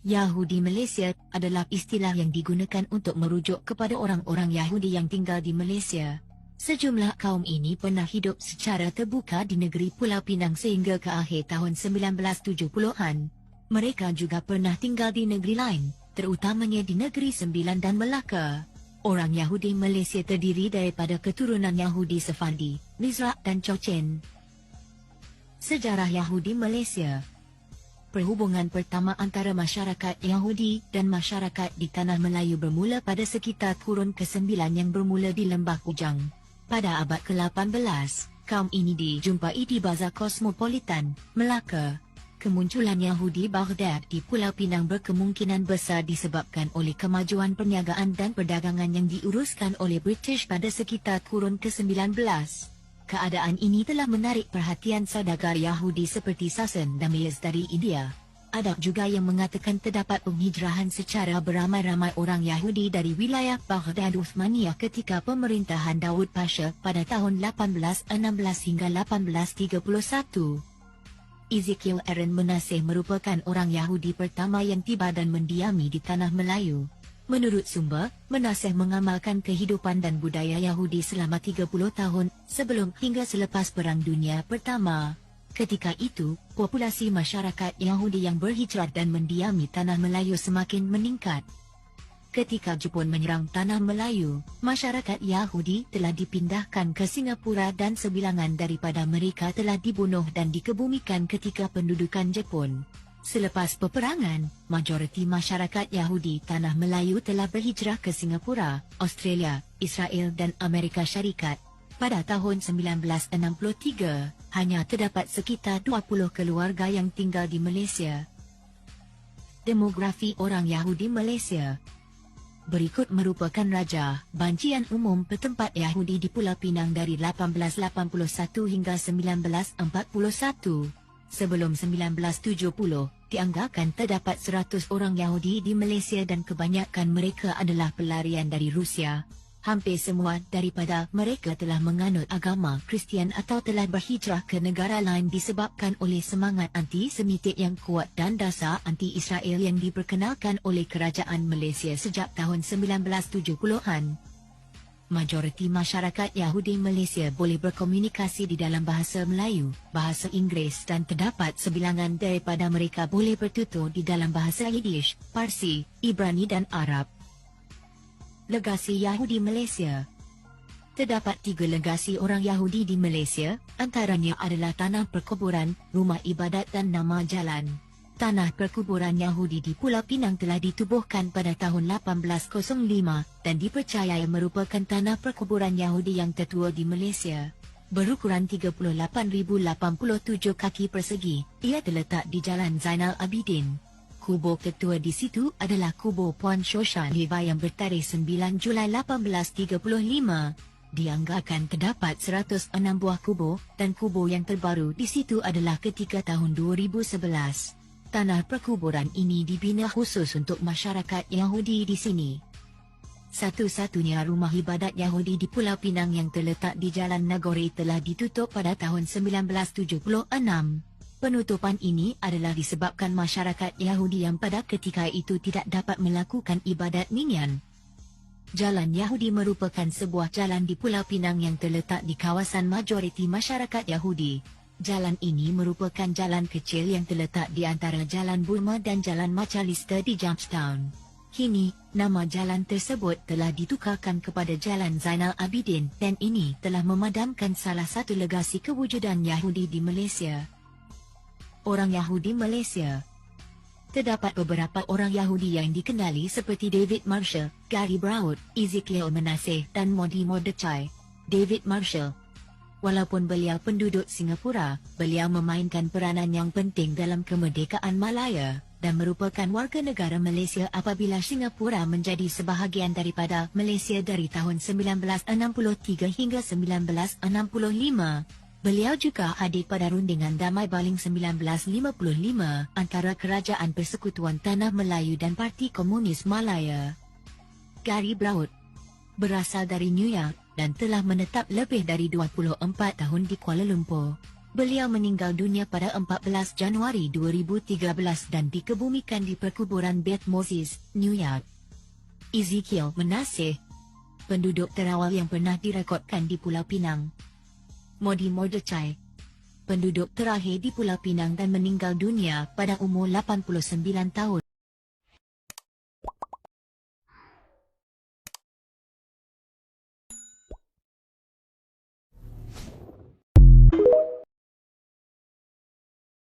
Yahudi Malaysia adalah istilah yang digunakan untuk merujuk kepada orang-orang Yahudi yang tinggal di Malaysia. Sejumlah kaum ini pernah hidup secara terbuka di negeri Pulau Pinang sehingga ke akhir tahun 1970-an. Mereka juga pernah tinggal di negeri lain, terutamanya di Negeri Sembilan dan Melaka. Orang Yahudi Malaysia terdiri daripada keturunan Yahudi Sephardi, Mizraq dan Cochin. Sejarah Yahudi Malaysia. Perhubungan pertama antara masyarakat Yahudi dan masyarakat di Tanah Melayu bermula pada sekitar kurun ke-9 yang bermula di Lembah Kujang. Pada abad ke-18, kaum ini dijumpai di Bazar Kosmopolitan, Melaka. Kemunculan Yahudi Baghdad di Pulau Pinang berkemungkinan besar disebabkan oleh kemajuan perniagaan dan perdagangan yang diuruskan oleh British pada sekitar kurun ke-19. Keadaan ini telah menarik perhatian saudagar Yahudi seperti Sasan dan Mayas dari India. Ada juga yang mengatakan terdapat penghijrahan secara beramai-ramai orang Yahudi dari wilayah Baghdad Uthmaniyah ketika pemerintahan Daud Pasha pada tahun 1816 hingga 1831. Ezekiel Aaron Menaseh merupakan orang Yahudi pertama yang tiba dan mendiami di Tanah Melayu. Menurut sumber, Menaseh mengamalkan kehidupan dan budaya Yahudi selama 30 tahun sebelum hingga selepas Perang Dunia Pertama. Ketika itu, populasi masyarakat Yahudi yang berhijrah dan mendiami Tanah Melayu semakin meningkat. Ketika Jepun menyerang Tanah Melayu, masyarakat Yahudi telah dipindahkan ke Singapura dan sebilangan daripada mereka telah dibunuh dan dikebumikan ketika pendudukan Jepun. Selepas peperangan, majoriti masyarakat Yahudi Tanah Melayu telah berhijrah ke Singapura, Australia, Israel dan Amerika Syarikat. Pada tahun 1963, hanya terdapat sekitar 20 keluarga yang tinggal di Malaysia. Demografi orang Yahudi Malaysia. Berikut merupakan Raja Bancian Umum Bertempat Yahudi di Pulau Pinang dari 1881 hingga 1941. Sebelum 1970, dianggarkan terdapat 100 orang Yahudi di Malaysia dan kebanyakan mereka adalah pelarian dari Rusia. Hampir semua daripada mereka telah menganut agama Kristian atau telah berhijrah ke negara lain disebabkan oleh semangat anti-Semitik yang kuat dan dasar anti-Israel yang diperkenalkan oleh kerajaan Malaysia sejak tahun 1970-an. Majoriti masyarakat Yahudi Malaysia boleh berkomunikasi di dalam bahasa Melayu, bahasa Inggeris dan terdapat sebilangan daripada mereka boleh bertutur di dalam bahasa Yiddish, Parsi, Ibrani dan Arab. Legasi Yahudi Malaysia. Terdapat 3 legasi orang Yahudi di Malaysia, antaranya adalah tanah perkuburan, rumah ibadat dan nama jalan. Tanah perkuburan Yahudi di Pulau Pinang telah ditubuhkan pada tahun 1805 dan dipercayai merupakan tanah perkuburan Yahudi yang tertua di Malaysia. Berukuran 38,087 kaki persegi, ia terletak di Jalan Zainal Abidin. Kubur ketua di situ adalah kubur Puan Shoshan Hiva yang bertarikh 9 Julai 1835. Dianggarkan terdapat 106 buah kubur dan kubur yang terbaru di situ adalah ketika tahun 2011. Tanah perkuburan ini dibina khusus untuk masyarakat Yahudi di sini. Satu-satunya rumah ibadat Yahudi di Pulau Pinang yang terletak di Jalan Nagore telah ditutup pada tahun 1976. Penutupan ini adalah disebabkan masyarakat Yahudi yang pada ketika itu tidak dapat melakukan ibadat minyan. Jalan Yahudi merupakan sebuah jalan di Pulau Pinang yang terletak di kawasan majoriti masyarakat Yahudi. Jalan ini merupakan jalan kecil yang terletak di antara Jalan Burma dan Jalan Macalista di Jamestown. Kini, nama jalan tersebut telah ditukarkan kepada Jalan Zainal Abidin dan ini telah memadamkan salah satu legasi kewujudan Yahudi di Malaysia. Orang Yahudi Malaysia. Terdapat beberapa orang Yahudi yang dikenali seperti David Marshall, Gary Brown, Ezekiel Menaseh dan Modi Mordechai. David Marshall. Walaupun beliau penduduk Singapura, beliau memainkan peranan yang penting dalam kemerdekaan Malaya dan merupakan warga negara Malaysia apabila Singapura menjadi sebahagian daripada Malaysia dari tahun 1963 hingga 1965. Beliau juga hadir pada rundingan damai Baling 1955 antara Kerajaan Persekutuan Tanah Melayu dan Parti Komunis Malaya. Gary Brown berasal dari New York dan telah menetap lebih dari 24 tahun di Kuala Lumpur. Beliau meninggal dunia pada 14 Januari 2013 dan dikebumikan di perkuburan Beth Moses, New York. Ezekiel Manasseh, penduduk terawal yang pernah direkodkan di Pulau Pinang. Modi Mordechai, penduduk terakhir di Pulau Pinang dan meninggal dunia pada umur 89 tahun.